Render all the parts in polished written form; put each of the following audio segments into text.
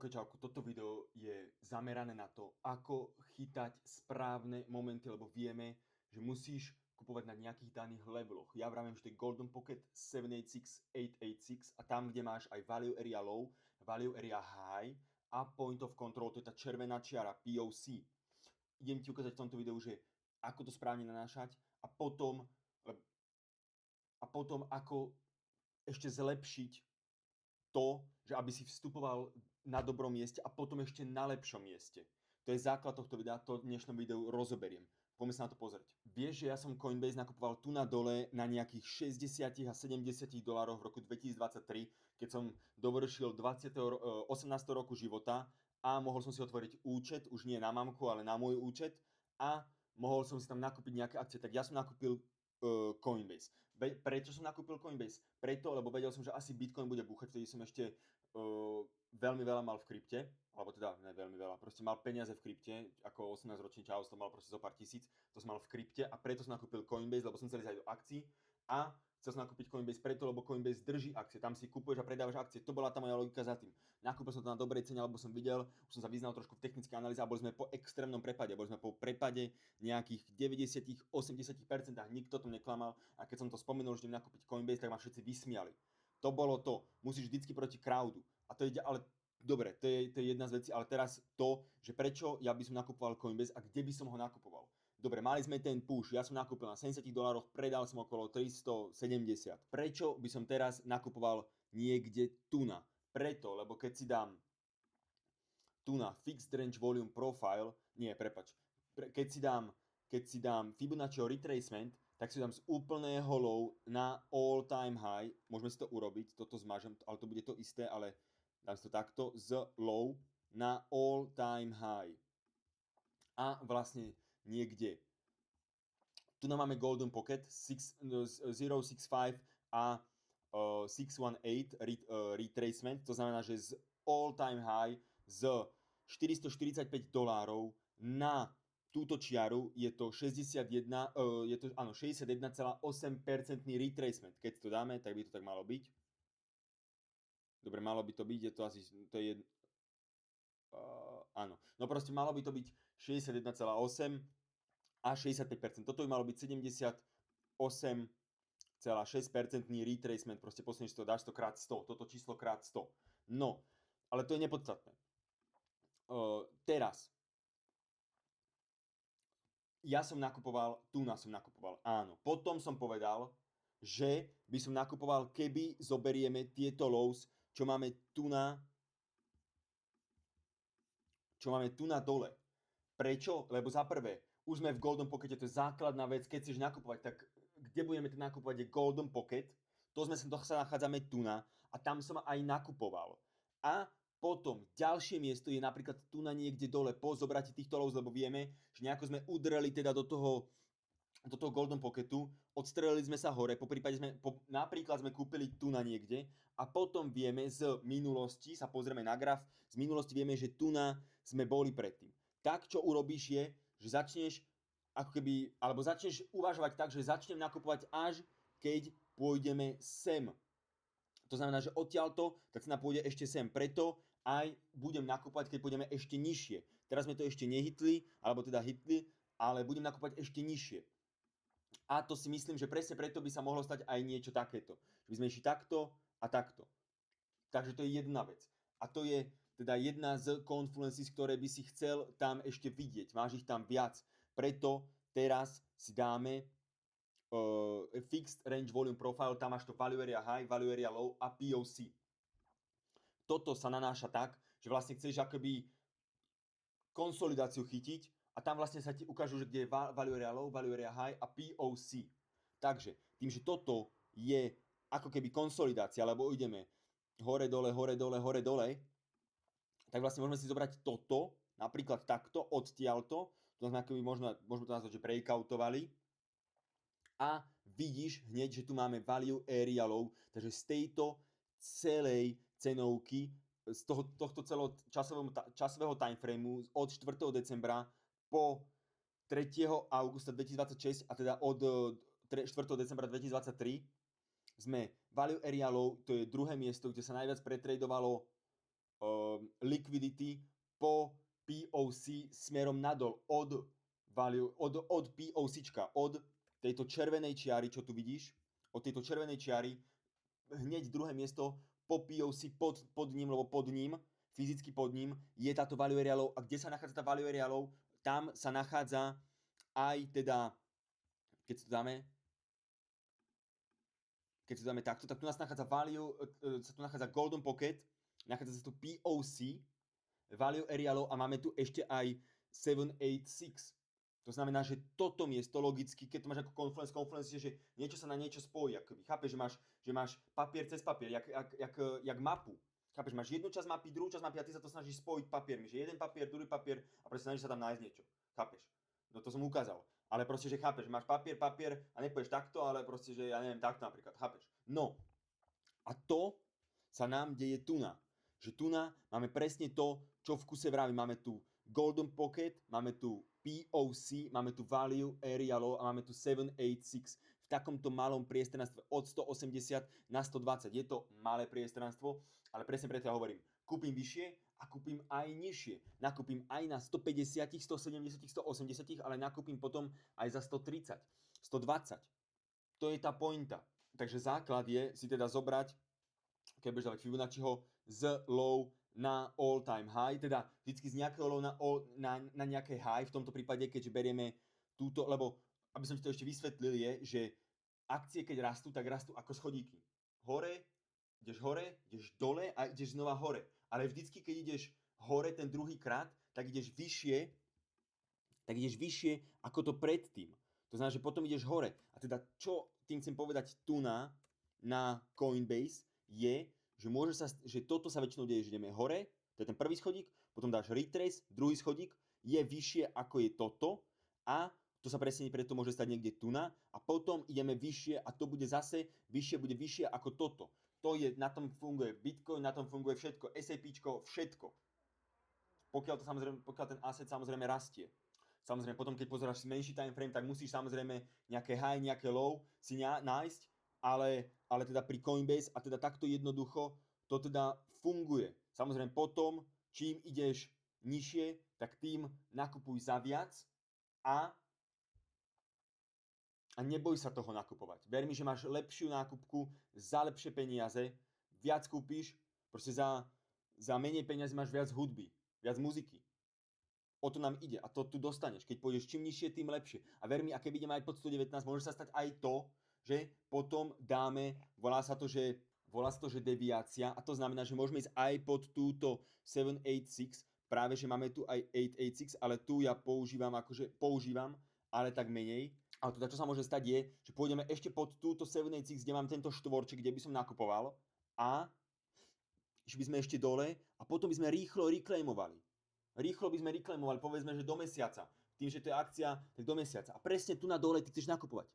OK, čauko, toto video je zamerané na to, ako chytať správne momenty, lebo vieme, že musíš kupovať na nejakých daných leveloch. Ja vravím, že to je Golden Pocket 786, 886 a tam, kde máš aj Value Area Low, Value Area High a Point of Control, to je tá červená čiara, POC. Idem ti ukázať v tomto videu, že ako to správne nanášať a potom ako ešte zlepšiť to, že aby si vstupoval na dobrom mieste a potom ešte na lepšom mieste. To je základ tohto videa, to v dnešnom videu rozoberiem. Poďme sa na to pozrieť. Vieš, že ja som Coinbase nakupoval tu na dole na nejakých 60 a 70 dolároch v roku 2023, keď som dovršil 18. roku života a mohol som si otvoriť účet, už nie na mamku, ale na môj účet a mohol som si tam nakúpiť nejaké akcie. Tak ja som nakúpil Coinbase. Prečo som nakúpil Coinbase? Preto, lebo vedel som, že asi Bitcoin bude búchať, vtedy som ešte veľmi veľa mal v krypte, alebo teda ne veľmi veľa, proste mal peniaze v krypte, ako 18-ročný čaus, to mal proste zo pár tisíc, to som mal v krypte a preto som nakúpil Coinbase, lebo som chcel ísť aj do akcií a chcel som nakúpiť Coinbase preto, lebo Coinbase drží akcie, tam si kupuješ a predávaš akcie, to bola tá moja logika za tým. Nakúpil som to na dobrej cene, lebo som videl, už som sa vyznal trošku v technickej analýze a boli sme po extrémnom prepade, boli sme po prepade nejakých 90-80%, nikto to neklamal a keď som to spomenul, že idem nakúpiť Coinbase, tak ma všetci vysmiali. To bolo to, musíš vždycky proti crowdu a to je, ale dobre, to je jedna z vecí, ale teraz to, že prečo ja by som nakupoval Coinbase a kde by som ho nakupoval. Dobre, mali sme ten push, ja som nakúpil na 70 dolároch, predal som okolo 370. Prečo by som teraz nakupoval niekde tuna? Preto, lebo keď si dám tuna Fixed Range Volume Profile, nie, prepač, keď si dám Fibonacciho Retracement, tak si dám z úplného low na all time high, môžeme si to urobiť, toto zmažem, ale to bude to isté, ale dám si to takto, z low na all time high. A vlastne niekde. Tu máme Golden Pocket 065 a 618 retracement, to znamená, že z all time high z 445 dolárov na túto čiaru je to 61, je to, áno, 61,8% retracement. Keď to dáme, tak by to tak malo byť. Dobre, malo by to byť, je to asi, to je áno. No proste malo by to byť 61,8 a 65%. Toto by malo byť 78,6% retracement. Proste posunieš to, dáš to krát 100. Toto číslo krát 100. No, ale to je nepodstatné. Teraz. Ja som nakupoval, áno. Potom som povedal, že by som nakupoval, keby zoberieme tieto lows, čo máme tu na dole. Prečo? Lebo za prvé, už sme v Golden Pockete, to je základná vec, keď chceš nakupovať, tak kde budeme to nakupovať je Golden Pocket, to sa nachádzame tu na a tam som aj nakupoval. A potom ďalšie miesto je napríklad tu na niekde dole po zobrati týchto lows, lebo vieme, že nejako sme udreli teda do toho Golden Pocketu, odstrelili sme sa hore, napríklad sme kúpili tu na niekde a potom vieme z minulosti, sa pozrieme na graf, z minulosti vieme, že tu na sme boli predtým. Tak, čo urobíš je, že začneš uvažovať tak, že začnem nakupovať až keď pôjdeme sem. To znamená, že odtiaľto tá cena pôjde ešte sem. Preto aj budem nakupovať, keď pôjdeme ešte nižšie. Teraz sme to ešte nehytli, alebo teda hitli, ale budem nakupovať ešte nižšie. A to si myslím, že presne preto by sa mohlo stať aj niečo takéto. Že by sme išli takto a takto. Takže to je jedna vec. A to je teda jedna z confluences, ktoré by si chcel tam ešte vidieť. Máš ich tam viac. Preto teraz si dáme Fixed Range Volume Profile, tam máš to Value Area High, Value Area Low a POC. Toto sa nanáša tak, že vlastne chceš akoby konsolidáciu chytiť a tam vlastne sa ti ukážu, že kde je Value Area Low, Value Area High a POC. Takže tým, že toto je ako keby konsolidácia, lebo ideme hore, dole, hore, dole, hore, dole, tak vlastne môžeme si zobrať toto, napríklad takto, odtiaľto, to znamená, akoby môžeme to nazvať, že breakoutovali, a vidíš hneď, že tu máme Value Area Low, takže z tejto celej cenovky, z tohto celého časového timeframeu od 4. decembra po 3. augusta 2026 a teda od 4. decembra 2023 sme Value Area Low, to je druhé miesto, kde sa najviac pretradovalo liquidity po POC smerom nadol od value, od POCčka, od tejto červenej čiary, čo tu vidíš, od tejto červenej čiary, hneď druhé miesto po POC pod ním, lebo pod ním, fyzicky pod ním, je táto value area low. A kde sa nachádza tá value area low? Tam sa nachádza aj teda, keď si to dáme takto, tak tu nás nachádza value, sa tu nachádza golden pocket, nachádza sa tu POC, value area low a máme tu ešte aj 786. To znamená, že toto miesto logicky, keď to máš ako confluence, že niečo sa na niečo spojí. Akoby. Chápeš, že máš papier cez papier, jak mapu. Chápeš, máš jednu časť mapy, druhú časť mapy a ty sa to snažíš spojiť papiermi. Že jeden papier, druhý papier a proste snažíš sa tam nájsť niečo. Chápeš? No to som ukázal. Ale proste, že chápeš, že máš papier a nepoješ takto, ale proste, že ja neviem, takto napríklad. Chápeš? No. A to sa nám deje tuna. Že tuna máme presne to, čo v kuse vravím. Máme tu golden pocket, máme tu POC, máme tu value area low a máme tu 786 v takomto malom priestranstve od 180 na 120. Je to malé priestranstvo, ale presne preto ja hovorím, kúpim vyššie a kúpim aj nižšie. Nakúpim aj na 150, 170, 180, ale nakúpim potom aj za 130, 120. To je tá pointa. Takže základ je si teda zobrať, keď budeš dávať Fibonacciho z low na all time high, teda vždycky z nejakého low na nejaké high, v tomto prípade, keďže berieme túto, lebo aby som ti to ešte vysvetlil je, že akcie keď rastú, tak rastú ako schodíky. Hore, ideš dole a ideš znova hore. Ale vždycky keď ideš hore ten druhý krát, tak ideš vyššie ako to predtým. To znamená, že potom ideš hore. A teda čo tým chcem povedať tu na Coinbase je, že toto sa väčšinou deje, že ideme hore, to je ten prvý schodík, potom dáš retrace, druhý schodík, je vyššie ako je toto a to sa presne preto môže stať niekde tu na a potom ideme vyššie a to bude zase bude vyššie ako toto. To je, na tom funguje Bitcoin, na tom funguje všetko, SAPčko, všetko. Pokiaľ ten asset samozrejme rastie. Samozrejme, potom keď pozeráš si menší time frame, tak musíš samozrejme nejaké high, nejaké low si nájsť, ale teda pri Coinbase a teda takto jednoducho to teda funguje. Samozrejme potom, čím ideš nižšie, tak tým nakupuj za viac a neboj sa toho nakupovať. Ver mi, že máš lepšiu nákupku za lepšie peniaze, viac kúpiš, proste za menej peniazy máš viac hudby, viac muziky. O to nám ide a to tu dostaneš. Keď pôjdeš čím nižšie, tým lepšie. A ver mi, a keď ideme aj pod 119, môže sa stať aj to, že potom dáme, volá sa to, že deviácia a to znamená, že môžeme ísť aj pod túto 786, práve, že máme tu aj 886, ale tu ja používam, ale tak menej. Ale teda, čo sa môže stať je, že pôjdeme ešte pod túto 786, kde mám tento štvorček, kde by som nakupoval a išli by sme ešte dole a potom by sme rýchlo reclaimovali. Povedzme, že do mesiaca. Tým, že to je akcia, tak do mesiaca. A presne tu na dole ty chceš nakupovať.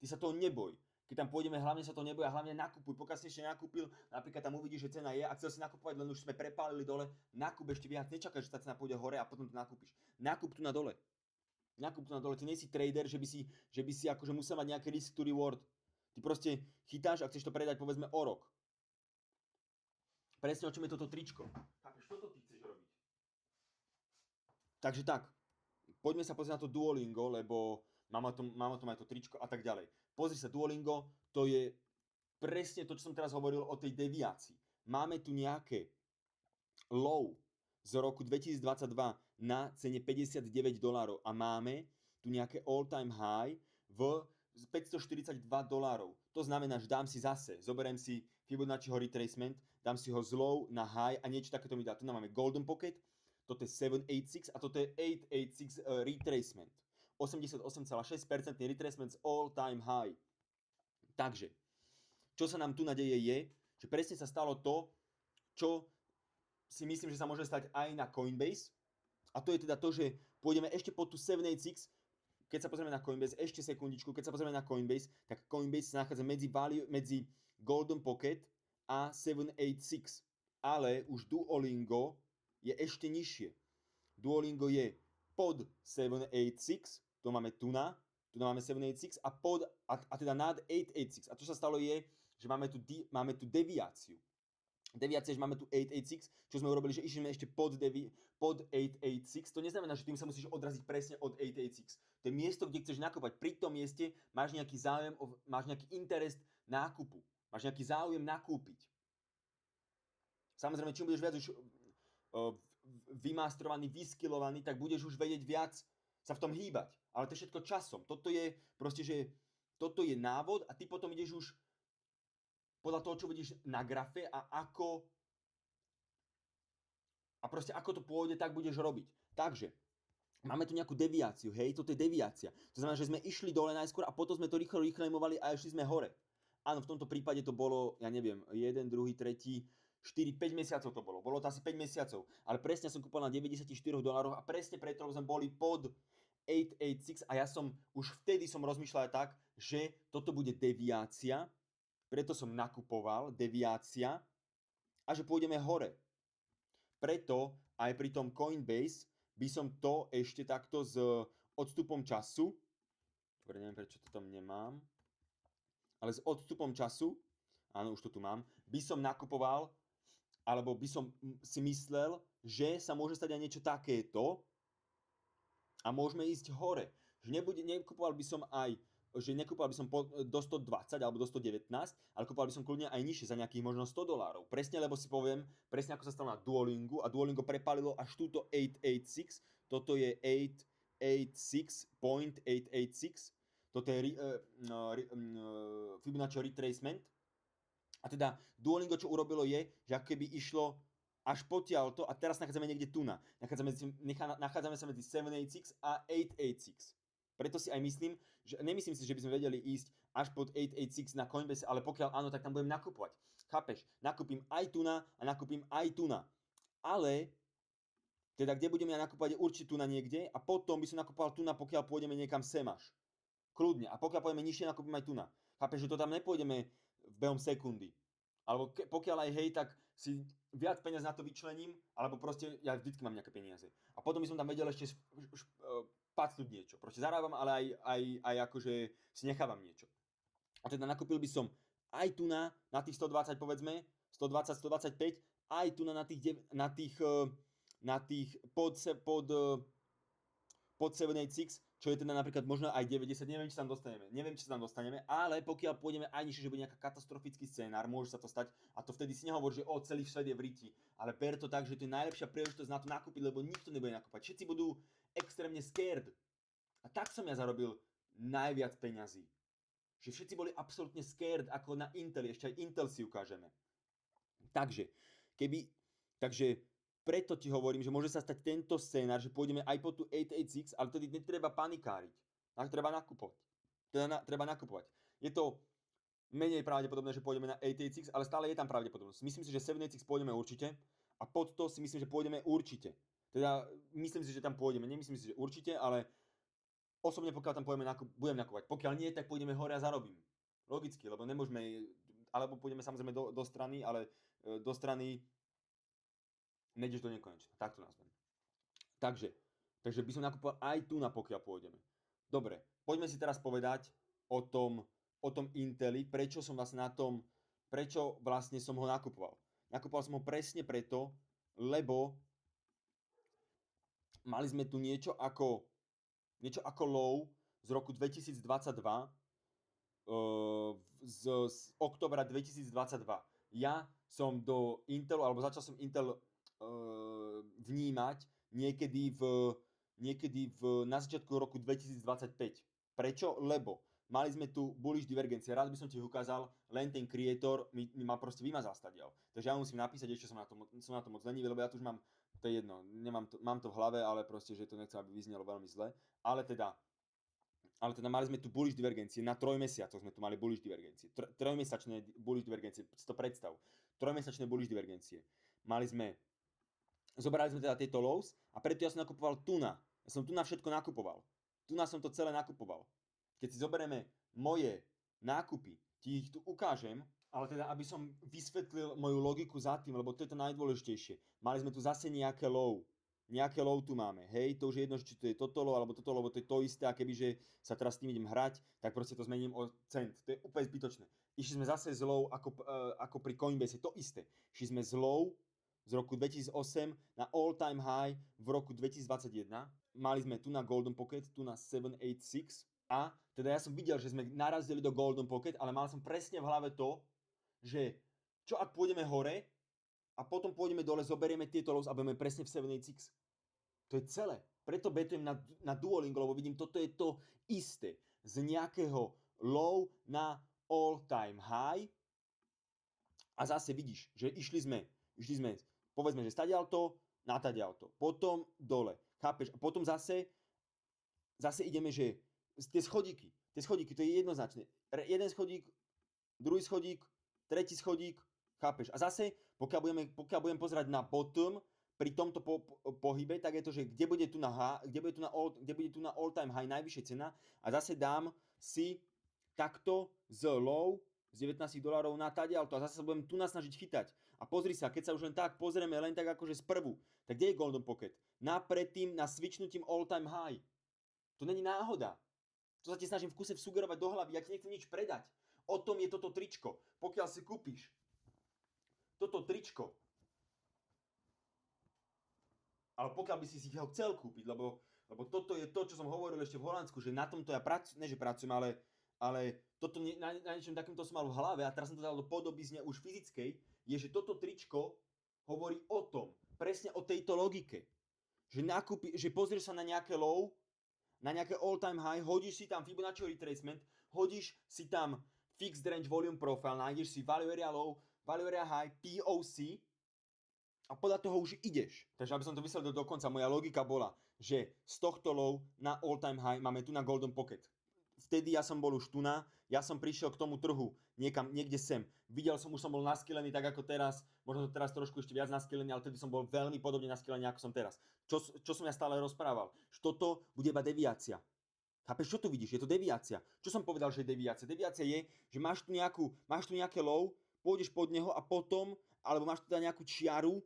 Ty sa toho neboj. Keď tam pôjdeme, hlavne sa to neboj a hlavne nakupuj. Pokiaľ si ešte nakúpil, napríklad tam uvidíš, že cena je a chcel si nakupovať, len už sme prepálili dole, nakúp ešte viac. Nečakaj, že tá cena pôjde hore a potom to nakúpiš. Nakúp tu na dole. Ty nie si trader, že by si akože musel mať nejaký risk to reward. Ty proste chytáš a chceš to predať povedzme o rok. Presne o čom je toto tričko. Chápeš, toto ty chceš robiť. Takže tak, poďme sa pozrieť na to Duolingo, lebo mám o tom aj to tričko a tak ďalej. Pozri sa, Duolingo, to je presne to, čo som teraz hovoril o tej deviácii. Máme tu nejaké low z roku 2022 na cene $59 a máme tu nejaké all-time high v $542. To znamená, že dám si zase, zoberiem si Fibonacciho retracement, dám si ho z low na high a niečo takéto mi dá. Tu máme golden pocket, toto je 786 a toto je 886 retracement. 88,6% retracement z all-time high. Takže, čo sa nám tu nadeje je, že presne sa stalo to, čo si myslím, že sa môže stať aj na Coinbase. A to je teda to, že pôjdeme ešte pod tú 786, keď sa pozrieme na Coinbase, ešte sekundičku, keď sa pozrieme na Coinbase, tak Coinbase sa nachádza medzi Golden Pocket a 786. Ale už Duolingo je ešte nižšie. Duolingo je pod 786, to máme tu máme 786 a teda nad 886. A čo sa stalo je, že máme tu deviáciu. deviácia, že máme tu 886, čo sme urobili, že išli sme ešte pod 886, to neznamená, že tým sa musíš odraziť presne od 886. To je miesto, kde chceš nakúpať. Pri tom mieste máš nejaký záujem, máš nejaký interest nákupu. Máš nejaký záujem nakúpiť. Samozrejme, čím budeš viac už vymastrovaný, vyskilovaný, tak budeš už vedieť viac sa v tom hýbať. Ale to je všetko časom. Toto je proste, že toto je návod a ty potom ideš už podľa toho, čo vidíš na grafe a proste ako to pôjde, tak budeš robiť. Takže, máme tu nejakú deviáciu, hej, toto je deviácia. To znamená, že sme išli dole najskôr a potom sme to rýchlo movali a išli sme hore. Áno, v tomto prípade to bolo, ja neviem, 1, 2, 3, 4, 5 mesiacov to bolo. Bolo to asi 5 mesiacov. Ale presne som kúpil na $94 a presne preto sme boli pod 886 a ja som, už vtedy som rozmýšľal tak, že toto bude deviácia, preto som nakupoval, deviácia, a že pôjdeme hore. Preto aj pri tom Coinbase by som to ešte takto s odstupom času, dobre, neviem prečo to tam nemám, ale s odstupom času, áno, už to tu mám, by som nakupoval, alebo by som si myslel, že sa môže stať aj niečo takéto a môžeme ísť hore. Že nekupoval by som aj, že nekupoval by som do 120 alebo do 119, ale kupoval by som kľudne aj nižšie za nejakých možno $100. Presne, lebo si poviem, presne ako sa stalo na Duolingu a Duolingo prepálilo až túto 886, toto je 886.886, toto je Fibonacci retracement. A teda Duolingo, čo urobilo je, že ako keby išlo až potiaľto a teraz nachádzame niekde tuna. Nachádzame sa medzi 786 a 886. Preto si aj myslím, že nemyslím si, že by sme vedeli ísť až pod 886 na Coinbase, ale pokiaľ áno, tak tam budem nakupovať. Chápeš? Nakúpim aj tuna a nakúpim aj tuna. Ale teda kde budem ja nakupovať je určite tuna niekde a potom by som nakupoval tuna, pokiaľ pôjdeme niekam sem až. Kľudne. A pokiaľ pôjdeme nižšie, nakúpim aj tuna. Chápeš, že to tam nepôjdeme v behom sekundy. Alebo pokiaľ aj hej, tak si viac peniaz na to vyčlením, alebo proste ja vždycky mám nejaké peniaze. A potom by som tam vedel ešte pacnúť niečo. Proste zarábam, ale aj akože si nechávam niečo. A teda nakúpil by som aj tuna na tých 120, povedzme, 120, 125, aj tuna na tých pod 786, čo je teda napríklad možno aj 90, neviem, či sa tam dostaneme, ale pokiaľ pôjdeme aj nižšie, že bude nejaký katastrofický scénár, môže sa to stať a to vtedy si nehovor, že celý svet je v ríti, ale ber to tak, že to je najlepšia príležitosť na to nakúpiť, lebo nikto nebude nakúpať, všetci budú extrémne scared. A tak som ja zarobil najviac peňazí. Že všetci boli absolútne scared, ako na Intel, ešte aj Intel si ukážeme. Takže preto ti hovorím, že môže sa stať tento scénar, že pôjdeme aj po tú 886, ale tedy netreba panikáriť. Tak treba nakupovať. Je to menej pravdepodobné, že pôjdeme na 886, ale stále je tam pravdepodobnosť. Myslím si, že 786 pôjdeme určite a pod to si myslím, že pôjdeme určite. Teda myslím si, že tam pôjdeme. Nemyslím si, že určite, ale osobne pokiaľ tam budem nakupovať. Pokiaľ nie, tak pôjdeme hore a zarobím. Logicky, lebo nemôžeme, alebo pôjdeme samozrejme do strany, ale do strany nejdeš do nekonečna, tak to nazvem. Takže by som nakupoval aj tu, pokiaľ pôjdeme. Dobre, poďme si teraz povedať o tom Inteli, prečo som vlastne som ho nakupoval. Nakupoval som ho presne preto, lebo mali sme tu niečo ako low z roku 2022, z oktobra 2022. Ja som do Intelu, alebo začal som Intel vnímať niekedy na začiatku roku 2025. Prečo? Lebo mali sme tu bullish divergencie. Rád by som ti ukázal, len ten creator mi ma proste vymazal stadiaľ. Takže ja musím napísať, ešte som na to moc lenivý, lebo ja tu už mám, to je jedno, mám to v hlave, ale proste, že to nechcem, aby vyznelo veľmi zle. Ale teda mali sme tu bullish divergencie, na 3 mesiacoch sme tu mali bullish divergencie. Trojmesačné bullish divergencie, si to predstav. Trojmesačné bullish divergencie. Zobrali sme teda tieto lows a preto ja som nakupoval tuna. Ja som tuna všetko nakupoval. Tuna som to celé nakupoval. Keď si zoberieme moje nákupy, ti ich tu ukážem, ale teda aby som vysvetlil moju logiku za tým, lebo to je to najdôležitejšie. Mali sme tu zase nejaké low. nejaké low tu máme, hej, to už je jedno, či to je toto low, alebo toto low, lebo to je to isté, a kebyže sa teraz s tým idem hrať, tak proste to zmením o cent, to je úplne zbytočné. Išli sme zase z low ako pri Coinbase, to isté. Išli sme z low z roku 2008 na all time high v roku 2021. Mali sme tu na Golden Pocket, tu na 786 a teda ja som videl, že sme narazili do Golden Pocket, ale mal som presne v hlave to, že čo ak pôjdeme hore a potom pôjdeme dole, zoberieme tieto lows a budeme presne v 786. To je celé. Preto betujem na Duolingo, lebo vidím, toto je to isté. Z nejakého low na all time high a zase vidíš, že išli sme, povedzme, že stadiaľto, na tadiaľto, potom dole, chápeš? A potom zase ideme, že tie schodíky, to je jednoznačné. Jeden schodík, druhý schodík, tretí schodík, chápeš? A zase, pokiaľ budem pozerať na bottom, pri tomto pohybe, tak je to, že kde bude tu na all time high najvyššia cena a zase dám si takto z low z $19 na tadiaľto a zase sa budem tu snažiť chytať. A pozri sa, keď sa už len tak pozrieme, len tak akože sprvu, tak kde je Golden Pocket? Predtým na switchnutím all time high. To není náhoda. To sa ti snažím v kuse vsugerovať do hlavy, ja ti nechcem nič predať. O tom je toto tričko. Pokiaľ si kúpiš toto tričko, ale pokiaľ by si ho chcel kúpiť, lebo toto je to, čo som hovoril ešte v Holandsku, že na tomto ja pracujem, ale toto na niečom takýmto som mal v hlave a teraz som to dal do podobizne už fyzickej, je, že toto tričko hovorí o tom, presne o tejto logike. Že pozrieš sa na nejaké low, na nejaké all time high, hodíš si tam Fibonacci retracement, hodíš si tam fixed range volume profile, nájdeš si value area low, value area high, POC, a podľa toho už ideš. Takže aby som to vysvetlil do konca, moja logika bola, že z tohto low na all time high máme tu na Golden Pocket. Vtedy ja som bol už tu ja som prišiel k tomu trhu niekde sem. Už som bol naskelený tak ako teraz, možno to teraz trošku ešte viac naskelený, ale vtedy som bol veľmi podobne naskelený ako som teraz. Čo som ja stále rozprával? Že toto bude iba deviácia. Chápeš, čo tu vidíš? Je to deviácia. Čo som povedal, že je deviácia? Deviácia je, že máš tu nejaké low, pôjdeš pod neho a potom, alebo máš tu nejakú čiaru,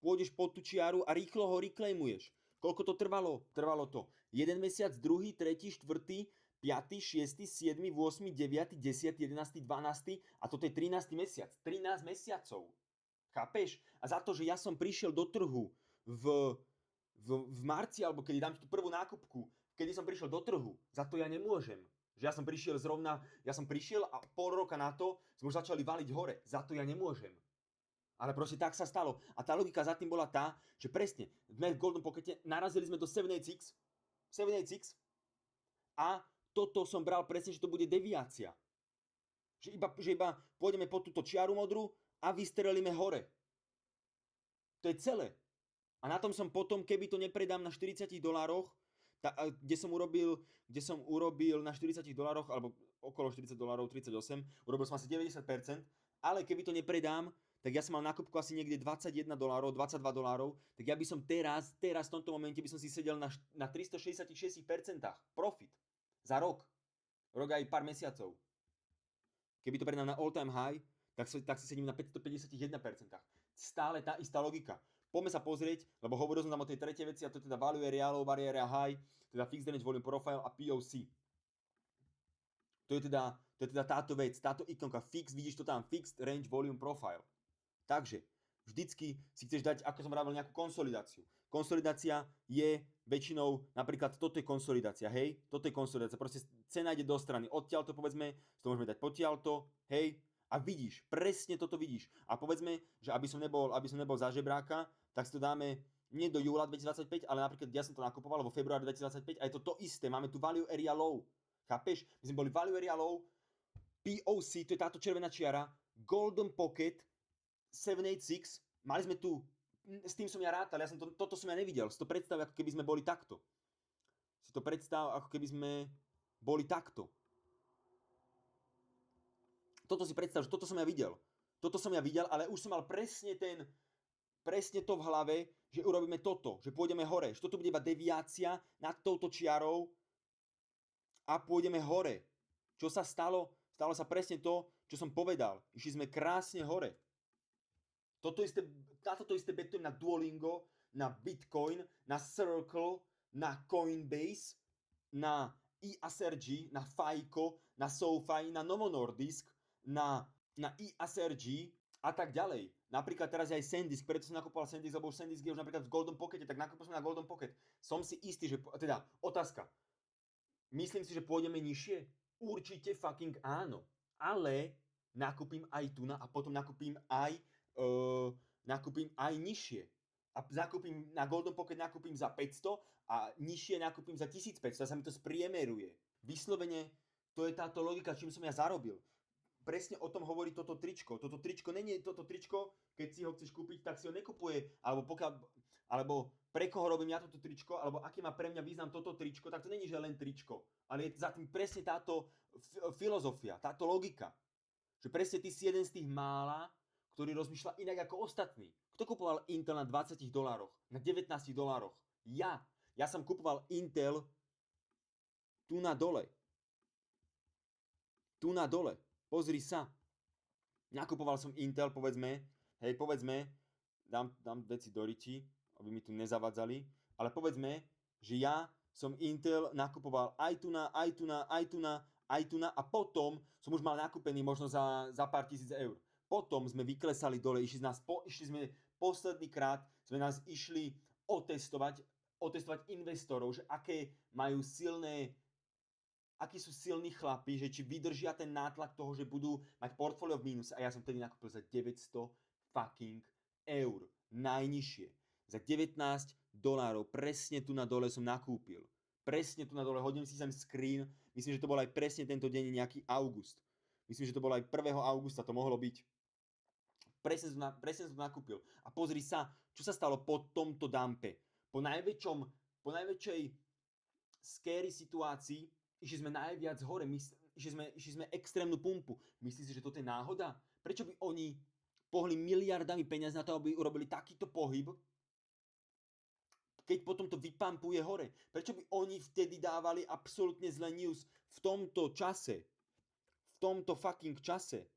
pôjdeš pod tú čiaru a rýchlo ho reclaimuješ. Koľko to trvalo? Trvalo to 1 mesiac, 2., 3., 4., 5., 6., 7., 8., 9., 10., 11., 12. a toto je 13. mesiac. 13 mesiacov. Chápeš? A za to, že ja som prišiel do trhu v marci, alebo kedy dám tú prvú nákupku, kedy som prišiel do trhu, za to ja nemôžem. Že ja som prišiel a pol roka na to sme už začali valiť hore. Za to ja nemôžem. Ale proste tak sa stalo. A tá logika za tým bola tá, že presne, sme v Golden Pockete, narazili sme do 786 a toto som bral presne, že to bude deviácia. Že iba pôjdeme po túto čiaru modrú a vystrelíme hore. To je celé. A na tom som potom, keby to nepredám na $40, kde som urobil na $40, alebo okolo $40, 38, urobil som asi 90%, ale keby to nepredám, tak ja som mal nákupku asi niekde $21, $22, tak ja by som teraz v tomto momente by som si sedel na 366% profit za rok aj pár mesiacov. Keby to predám na all time high, tak si sedím na 551%. Stále tá istá logika. Poďme sa pozrieť, lebo hovoril som tam o tej tretej veci, a to je teda value area low, value area high, teda fixed range volume profile a POC. To je teda táto vec, táto ikonka fix, vidíš to tam, fixed range volume profile. Takže vždycky si chceš dať, ako som vravel, nejakú konsolidáciu. Konsolidácia je väčšinou, napríklad toto je konsolidácia, hej? Toto je konsolidácia, proste cena ide do strany. Odtiaľto povedzme, to môžeme dať potiaľto, hej? A vidíš, presne toto vidíš. A povedzme, že aby som nebol za žebráka, tak si to dáme nie do júla 2025, ale napríklad ja som to nakupoval vo februári 2025 a je to isté. Máme tu value area low. Chápeš? My sme boli value area low, POC, to je táto červená čiara, Golden Pocket, 786, mali sme tu, s tým som ja rátal, toto som ja nevidel, si to predstav, ako keby sme boli takto. Toto si predstav, že toto som ja videl. Ale už som mal presne to v hlave, že urobíme toto, že pôjdeme hore, že toto bude iba deviácia nad touto čiarou a pôjdeme hore. Čo sa stalo? Stalo sa presne to, čo som povedal. Išli sme krásne hore. Na toto isté betujem na Duolingo, na Bitcoin, na Circle, na Coinbase, na eSRG, na FICO, na SoFi, na Novo Nordisk, na eSRG a tak ďalej. Napríklad teraz je aj SanDisk, preto som nakupoval SanDisk, lebo už SanDisk je už napríklad v Golden Pockete, tak nakúpil som na Golden Pocket. Som si istý, že, teda, otázka. Myslím si, že pôjdeme nižšie? Určite fucking áno. Ale nakúpim aj tu a potom nakúpim aj nižšie. A nakúpim na Golden Pocket nakúpim za 500 a nižšie nakúpim za 1500. A sa mi to spriemeruje. Vyslovene, to je táto logika, čím som ja zarobil. Presne o tom hovorí toto tričko. Toto tričko není toto tričko, keď si ho chceš kúpiť, tak si ho nekupuje, alebo pre koho robím ja toto tričko, alebo aký má pre mňa význam toto tričko, tak to není, že len tričko. Ale je za tým presne táto filozofia, táto logika. Že presne ty si jeden z tých mála, ktorý rozmýšľa inak ako ostatní. Kto kupoval Intel na $20, na $19? Ja. Ja som kupoval Intel tu na dole. Tu na dole. Pozri sa. Nakupoval som Intel, povedzme, dám veci do riti, aby mi tu nezavadzali, ale povedzme, že ja som Intel nakupoval aj tu na a potom som už mal nakúpený možno za pár tisíc eur. Potom sme vyklesali dole, išli sme posledný krát, sme nás išli otestovať investorov, že akí sú silní chlapi, že či vydržia ten nátlak toho, že budú mať portfólio v mínuse. A ja som tedy nakúpil za 900 fucking eur. Najnižšie. Za $19. Presne tu na dole som nakúpil. Presne tu na dole. Hodím si sem screen. Myslím, že to bol aj presne tento deň nejaký august. Myslím, že to bol aj 1. augusta to mohlo byť. Presne som to nakúpil. A pozri sa, čo sa stalo po tomto dumpe. Po najväčšej scary situácii išli sme najviac hore, išli sme extrémnu pumpu. Myslíš si, že toto je náhoda? Prečo by oni pohli miliardami peniaz na to, aby urobili takýto pohyb, keď potom to vypampuje hore? Prečo by oni vtedy dávali absolútne zlé news v tomto čase? V tomto fucking čase.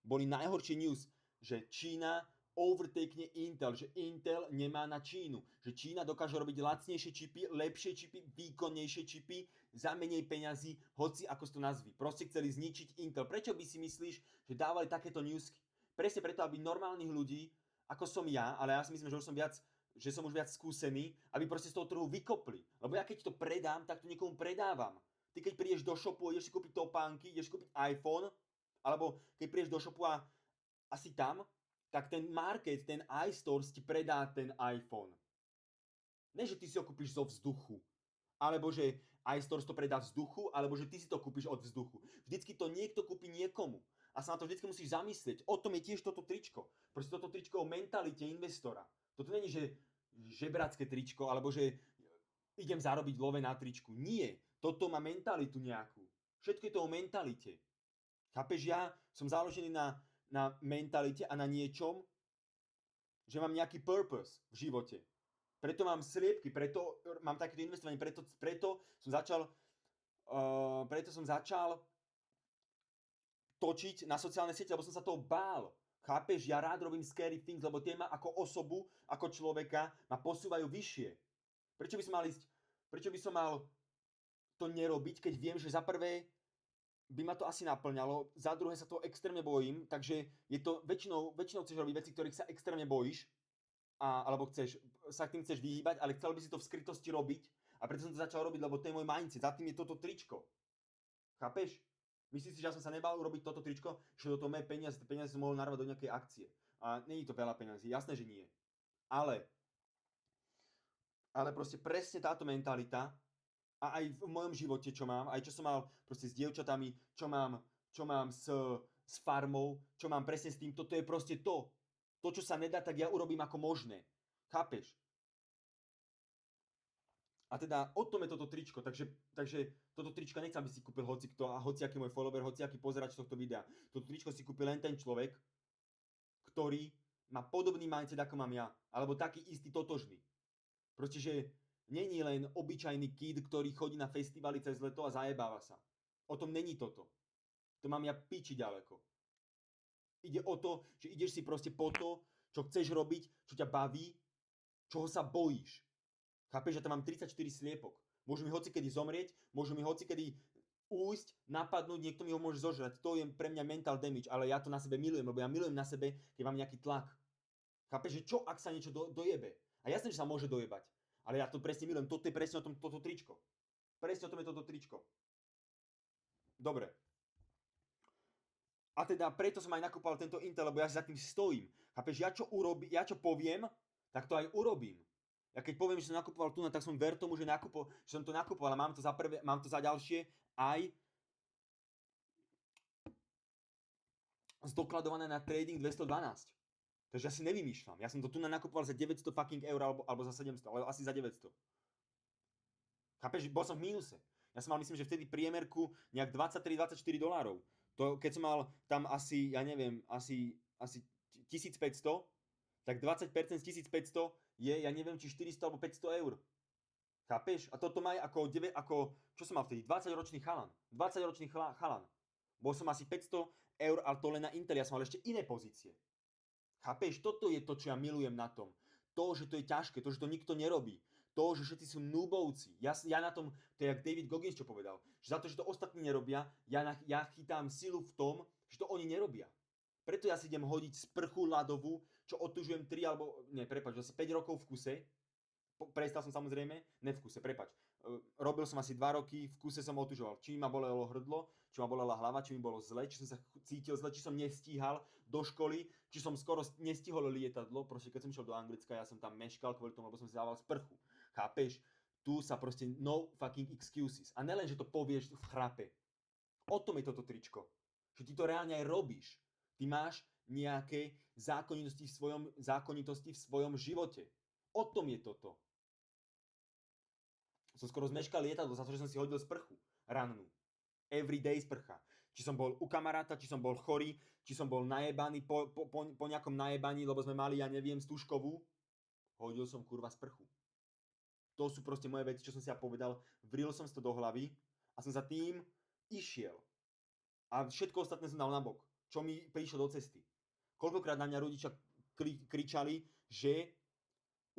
Boli najhoršie news, že Čína overtakne Intel, že Intel nemá na Čínu, že Čína dokáže robiť lacnejšie čipy, lepšie čipy, výkonnejšie čipy, za menej peňazí, hoci ako si to nazví. Proste chceli zničiť Intel. Prečo by si myslíš, že dávali takéto newsky? Presne preto, aby normálnych ľudí, ako som ja, ale ja si myslím, že som už viac skúsený, aby proste z toho trhu vykopli. Lebo ja keď to predám, tak to niekomu predávam. Ty keď prídeš do shopu, ideš si kúpiť topánky, ideš si kúpiť iPhone, alebo keď prídeš do shopu a asi tam, tak ten market, ten iStores ti predá ten iPhone. Ne, že ty si ho kúpiš zo vzduchu, alebo že iStores to predá vzduchu, alebo že ty si to kúpiš od vzduchu. Vždycky to niekto kúpi niekomu. A sa na to vždycky musíš zamyslieť. O tom je tiež toto tričko. Proste toto tričko o mentalite investora. Toto není, že žebracké tričko, alebo že idem zarobiť love na tričku. Nie. Toto má mentalitu nejakú. Všetko je to o mentalite. Chápeš, ja som založený na mentalite a na niečom, že mám nejaký purpose v živote. Preto mám sliepky, preto mám takéto investovanie, preto som začal točiť na sociálne siete, lebo som sa toho bál. Chápeš, ja rád robím scary things, lebo tie ma ako osobu, ako človeka ma posúvajú vyššie. Prečo by som mal to nerobiť, keď viem, že za prvé by ma to asi naplňalo, za druhé sa toho extrémne bojím, takže je to väčšinou chceš robiť veci, ktorých sa extrémne bojíš, alebo sa k tým chceš vyhýbať, ale chcel by si to v skrytosti robiť a preto som to začal robiť, lebo to je môj mindset, za tým je toto tričko. Chápeš? Myslíš si, že ja som sa nebal urobiť toto tričko, že do toho moje peniaze, tie peniaze som mohol narvať do nejakej akcie. A není to veľa peniazí, jasné, že nie. Ale proste presne táto mentalita a aj v mojom živote, čo mám, aj čo som mal proste s dievčatami, čo mám s farmou, čo mám presne s tým, toto je proste to. To, čo sa nedá, tak ja urobím ako možné. Chápeš? A teda o tom je toto tričko, takže toto tričko nechcem, aby si kúpil hocikto a hociaký môj follower, hociaký pozerač tohto videa. Toto tričko si kúpil len ten človek, ktorý má podobný mindset ako mám ja, alebo taký istý totožný. Proste, že není len obyčajný kid, ktorý chodí na festivaly cez leto a zajebáva sa. O tom není toto. To mám ja piči ďaleko. Ide o to, že ideš si proste po to, čo chceš robiť, čo ťa baví Čoho sa bojíš? Chápeš, že tam mám 34 sliepok. Môžu mi hocikedy zomrieť, môžu mi hocikedy újsť, napadnúť, niekto mi ho môže zožrať. To je pre mňa mental damage, ale ja to na sebe milujem, lebo ja milujem na sebe, keď mám nejaký tlak. Chápeš, že čo, ak sa niečo dojebe? A jasné, že sa môže dojebať. Ale ja to presne milujem. Toto je presne o tom toto tričko. Presne o tom je toto tričko. Dobre. A teda preto som aj nakúpal tento Intel, lebo ja si za tým stojím. Chápeš, ja čo poviem, tak to aj urobím. Ja keď poviem, že som nakupoval tu, tak som ver tomu, že som to nakupoval a mám to za ďalšie aj zdokladované na Trading 212. Takže ja si nevymýšľam. Ja som to tu nakupoval za 900 fucking eur alebo za 700, ale asi za 900. Chápeš, bol som v mínuse. Ja som mal, myslím, že vtedy priemerku nejak 23-24 dolárov. To, keď som mal tam asi, ja neviem, asi 1500, tak 20% z 1500 je, ja neviem, či 400 alebo 500 eur. Chápeš? A toto má ako, čo som mal vtedy? 20-ročný chalan. 20-ročný chalan. Bol som asi 500 eur, ale to len na Intel. Ja som mal ešte iné pozície. Chápeš? Toto je to, čo ja milujem na tom. To, že to je ťažké, to, že to nikto nerobí. To, že všetci sú noobovci. Ja na tom, to je jak David Goggins čo povedal, že za to, že to ostatní nerobia, ja chytám silu v tom, že to oni nerobia. Preto ja si idem hodiť sprchu ľadovú, čo otužujem 5 rokov v kuse. Prestal som samozrejme, ne v kuse, prepač. Robil som asi 2 roky, v kuse som otužoval. Či ma bolelo hrdlo, či ma bolela hlava, či mi bolo zle, či som sa cítil zle, či som nestíhal do školy, či som skoro nestihol lietadlo. Proste keď som išiel do Anglicka, ja som tam meškal kvôli tomu, lebo som si dával sprchu. Chápeš? Tu sa proste no fucking excuses. A nelen, že to povieš v chrape. O tom je toto tričko. Že ty to reálne aj robíš. Ty máš nejaké zákonitosti v svojom živote. O tom je toto. Som skoro zmeškal lietadlo za to, že som si hodil sprchu rannú. Everyday sprcha. Či som bol u kamaráta, či som bol chorý, či som bol najebaný po nejakom najebaní, lebo sme mali, ja neviem, stužkovú. Hodil som kurva sprchu. To sú proste moje veci, čo som si ja povedal. Vril som si to do hlavy a som za tým išiel. A všetko ostatné som dal nabok. Čo mi prišlo do cesty. Koľkokrát na mňa rodičia kričali, že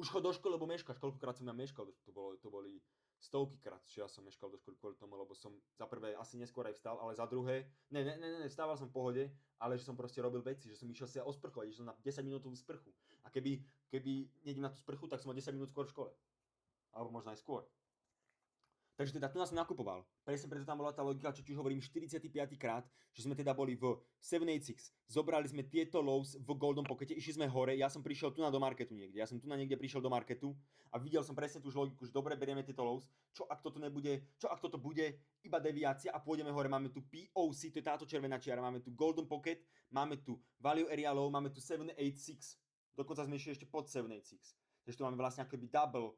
už chod do školy, lebo meškáš. Koľkokrát som ja meškal, to boli stovky krát, že ja som meškal do školy kvôli tomu, lebo som za prvé asi neskôr aj vstal, ale za druhé, vstával som v pohode, ale že som proste robil veci, že som išiel si osprchovať, že som na 10 minútovú sprchu. A keby nejdem na tú sprchu, tak som o 10 minút skôr v škole. Alebo možno aj skôr. Takže teda tu nás som nakupoval. Presne preto tam bola tá logika, čo ti už hovorím 45. krát, že sme teda boli v 786. Zobrali sme tieto lows v Golden Pockete, išli sme hore, ja som prišiel tu do marketu niekde. Ja som tu niekde prišiel do marketu a videl som presne tú logiku, že dobre, berieme tieto lows. Čo ak toto bude iba deviácia a pôjdeme hore, máme tu POC, to je táto červená čiara, máme tu Golden Pocket, máme tu Value Area Low, máme tu 786. Dokonca sme išli ešte pod 786. Takže tu máme vlastne akoby double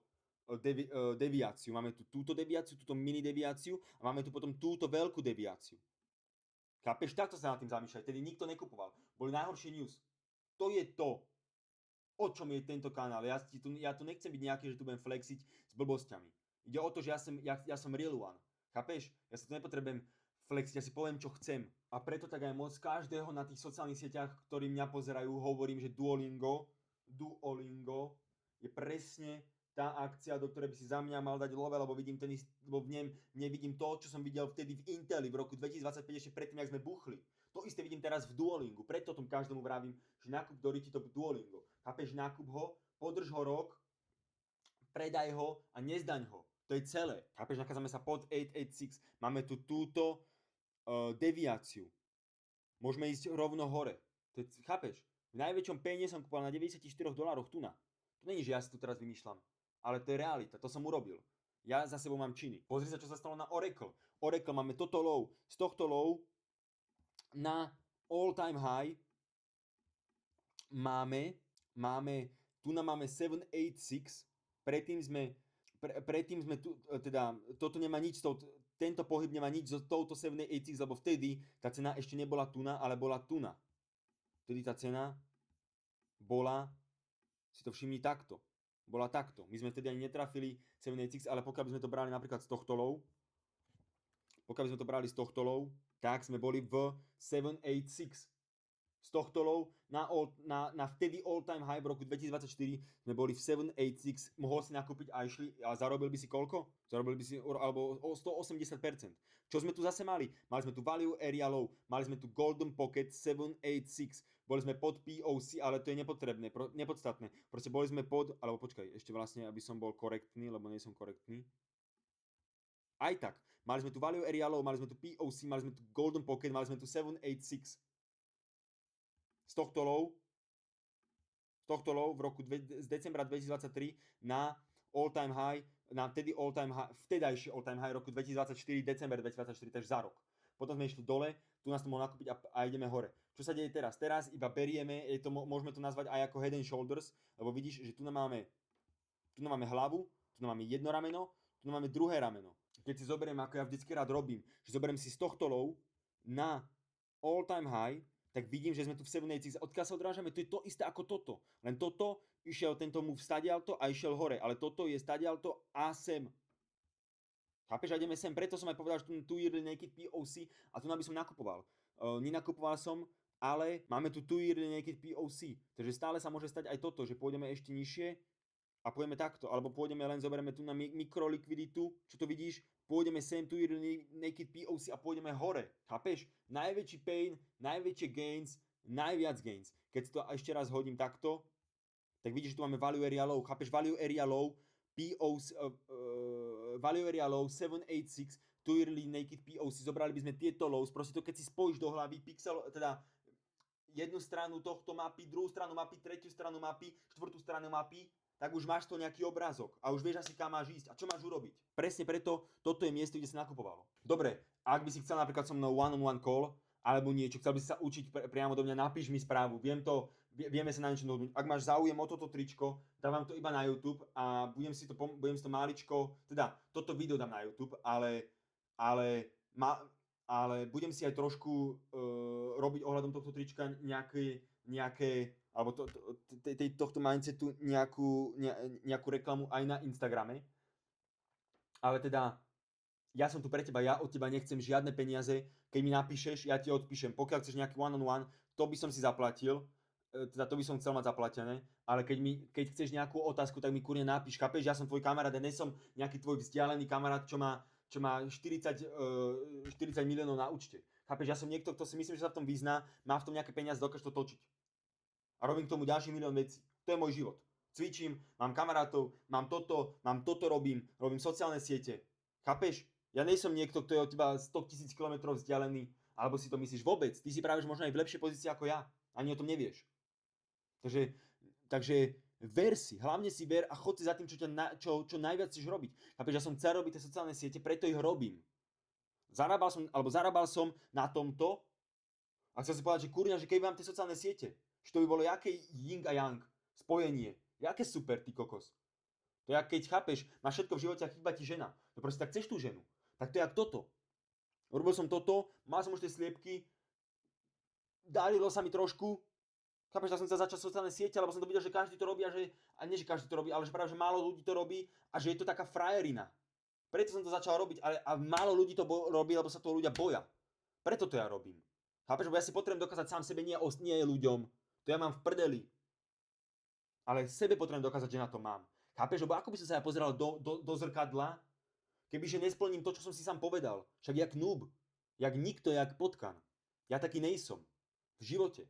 deviáciu. Máme tu túto deviáciu, túto mini deviáciu a máme tu potom túto veľkú deviáciu. Chápeš? Takto sa nad tým zamýšľaj. Tedy nikto nekupoval. Boli najhoršie news. To je to, o čom je tento kanál. Ja tu nechcem byť nejaký, že tu budem flexiť s blbosťami. Ide o to, že ja som real one. Chápeš? Ja sa tu nepotrebujem flexiť, ja si poviem, čo chcem. A preto tak aj moc každého na tých sociálnych sieťach, ktorí mňa pozerajú, hovorím, že Duolingo je presne tá akcia, do ktorej by si za mňa mal dať love, lebo lebo v nej nevidím to, čo som videl vtedy v Inteli v roku 2025, ešte predtým, jak sme buchli. To isté vidím teraz v Duolingu, preto tom každomu vravím, že nákup do Riti to Duolingo. Chápeš, nákup ho, podrž ho rok, predaj ho a nezdaň ho. To je celé. Chápeš, nachádzame sa pod 886, máme tu túto deviáciu. Môžeme ísť rovno hore. Chápeš? V najväčšom pene som kúpal na 94 dolároch tuna. To není, že ja si tu teraz vymýšľam. Ale to je realita, to som urobil. Ja za sebou mám činy. Pozri sa, čo sa stalo na Oracle. Oracle, máme toto low. Z tohto low na all time high máme 786. Predtým sme tu, teda, toto nemá nič, tento pohyb nemá nič so touto 786, lebo vtedy tá cena ešte nebola tuna, ale bola tuna. Vtedy tá cena bola, si to všimni takto. Bola takto. My sme vtedy ani netrafili 786, ale pokiaľ by sme to brali napríklad z tohto low, tak sme boli v 786. z tohto low na vtedy all-time high v roku 2024 sme boli v 786, mohol si nakúpiť a išli a zarobil by si koľko? Zarobil by si alebo o 180%. Čo sme tu zase mali? Mali sme tu value area low, mali sme tu golden pocket 786, boli sme pod POC, ale to je nepotrebné, nepodstatné. Proste boli sme pod, alebo počkaj, ešte vlastne, aby som bol korektný, lebo nie som korektný. Aj tak, mali sme tu value area low, mali sme tu POC, mali sme tu golden pocket, mali sme tu 786. Z tohto low v roku z decembra 2023 na all-time high, na vtedajší all-time high roku 2024, december 2024, takže za rok. Potom sme išli dole, tu nás to mohlo nakúpiť a ideme hore. Čo sa deje teraz? Teraz iba berieme, môžeme to nazvať aj ako head and shoulders, lebo vidíš, že tu máme hlavu, tu máme jedno rameno, tu máme druhé rameno. Keď si zoberiem, ako ja vždycky rád robím, že zoberiem si z tohto low na all-time high, tak vidím, že sme tu v 786. Odkiaľ sa odrážame, to je to isté ako toto. Len toto išiel tento move stadialto a išiel hore, ale toto je stadialto a sem. Chápeš, a ideme sem, preto som aj povedal, že tu yearly naked POC a tu by som nakupoval. Nenakupoval som, ale máme tu yearly naked POC. Takže stále sa môže stať aj toto, že pôjdeme ešte nižšie a pôjdeme takto, alebo pôjdeme len, zoberieme tu na mikrolikviditu, čo to vidíš, pôjdeme sem tu naked POC a pôjdeme hore, chápeš? Najväčší pain, najväčšie gains, najviac gains. Keď si to ešte raz hodím takto, tak vidíš, že tu máme value area low, chápeš? Value area low, POC, value area low 786, tu yearly naked POC, zobrali by sme tieto lows, proste to keď si spojíš do hlavy pixel, teda jednu stranu tohto mapy, druhú stranu mapy, tretiu stranu mapy, štvrtú stranu mapy, tak už máš to nejaký obrázok a už vieš asi kam máš ísť a čo máš urobiť. Presne preto toto je miesto, kde sa nakupovalo. Dobre, ak by si chcel napríklad so mnou one-on-one call alebo niečo, chcel by si sa učiť priamo do mňa, napíš mi správu, vieme sa na niečo dohodnúť. Ak máš záujem o toto tričko, dávam to iba na YouTube a budem si to máličko, teda toto video dám na YouTube, ale budem si aj trošku robiť ohľadom tohto trička nejaké alebo tohto mindsetu nejakú reklamu aj na Instagrame. Ale teda, ja som tu pre teba, ja od teba nechcem žiadne peniaze, keď mi napíšeš, ja ti odpíšem. Pokiaľ chceš nejaký one-on-one, to by som si zaplatil, teda to by som chcel mať zaplatené, ale keď chceš nejakú otázku, tak mi kurne napíš, chápeš, ja som tvoj kamarát, ja nie som nejaký tvoj vzdialený kamarát, čo má 40 miliónov na účte. Chápeš, ja som niekto, kto si myslím, že sa v tom vyzná, má v tom nejaké peniaze, dokáže to točiť. A robím k tomu ďalší milión vecí. To je môj život. Cvičím, mám kamarátov, mám toto robím sociálne siete. Chápeš? Ja nejsom niekto, kto je od teba 100 000 km vzdialený, alebo si to myslíš vôbec. Ty si práve možno aj v lepšej pozícii ako ja. Ani o tom nevieš. Takže ver si, hlavne si ver a chod si za tým, čo najviac chceš robiť. Chápeš, ja som chcel robiť tie sociálne siete, preto ich robím. Zarábal som na tomto a chcel si povedať, že kurňa, že keď mám tie sociálne siete, že to by bolo jaké yin a yang, spojenie. Jaké super, ty kokos. To je, keď chápeš, máš všetko v živote a chýba ti žena. No proste tak chceš tú ženu. Tak to je jak toto. Robil som toto, mal som už tie sliepky, darilo sa mi trošku, chápeš, tak som sa začal sociálne siete, lebo som to videl, že každý to robí a nie, že každý to robí, ale že práve, že málo ľudí to robí a že je to taká frajerina. Preto som to začal robiť, a málo ľudí to robí, lebo sa toho ľudia boja. Preto to ja robím. Chápeš, lebo ja si potrebujem dokázať sám sebe, nie ľuďom. To ja mám v prdeli. Ale sebe potrebujem dokázať, že na to mám. Chápeš? Lebo ako by som sa ja pozeral do zrkadla, kebyže nesplním to, čo som si sám povedal. Však jak noob. Jak nikto, jak potkan. Ja taký nejsom. V živote.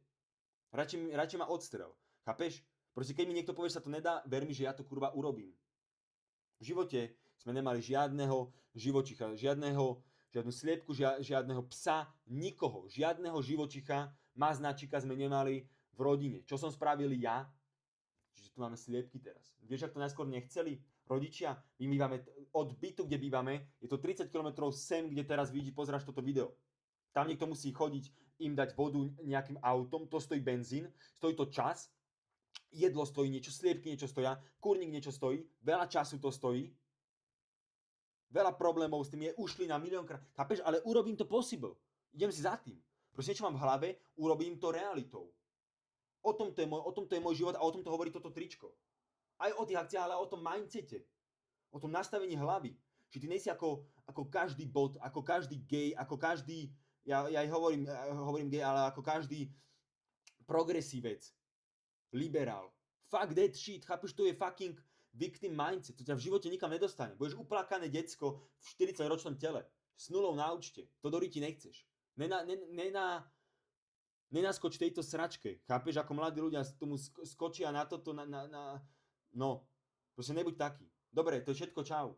Radšej ma odstrel. Chápeš? Proste keď mi niekto povie, že sa to nedá, ver mi, že ja to kurva urobím. V živote sme nemali žiadneho živočicha, žiadnu sliepku, žiadneho psa, nikoho. Žiadneho živočicha, maznačika sme nemali v rodine. Čo som spravil ja? Čiže tu máme sliepky teraz. Vieš, ak to najskôr nechceli? Rodičia, my bývame od bytu, kde bývame, je to 30 km sem, kde teraz pozráš toto video. Tam niekto musí chodiť, im dať vodu nejakým autom, to stojí benzín, stojí to čas, jedlo stojí niečo, sliepky niečo stoja, kurník niečo stojí, veľa času to stojí, veľa problémov s tým je, ušli na miliónkrát, chápeš, ale urobím to possible. Idem si za tým. Proste niečo mám v hlave, urobím to realitou. O tomto je môj život a o tomto hovorí toto tričko. Aj o tých akciách, ale o tom mindsete. O tom nastavení hlavy. Že ty nejsi ako každý bot, ako každý gay, ako každý, ja hovorím gay, ale ako každý progresívec, liberál. Fuck that shit, chápeš, to je fucking victim mindset, to ťa v živote nikam nedostane. Budeš uplakané decko v 40-ročnom tele, s nulou na účte, to do ryti nechceš. Nenaskoč tejto sračke, chápeš, ako mladí ľudia tomu skočia na toto, no, proste nebuď taký. Dobre, to je všetko, čau.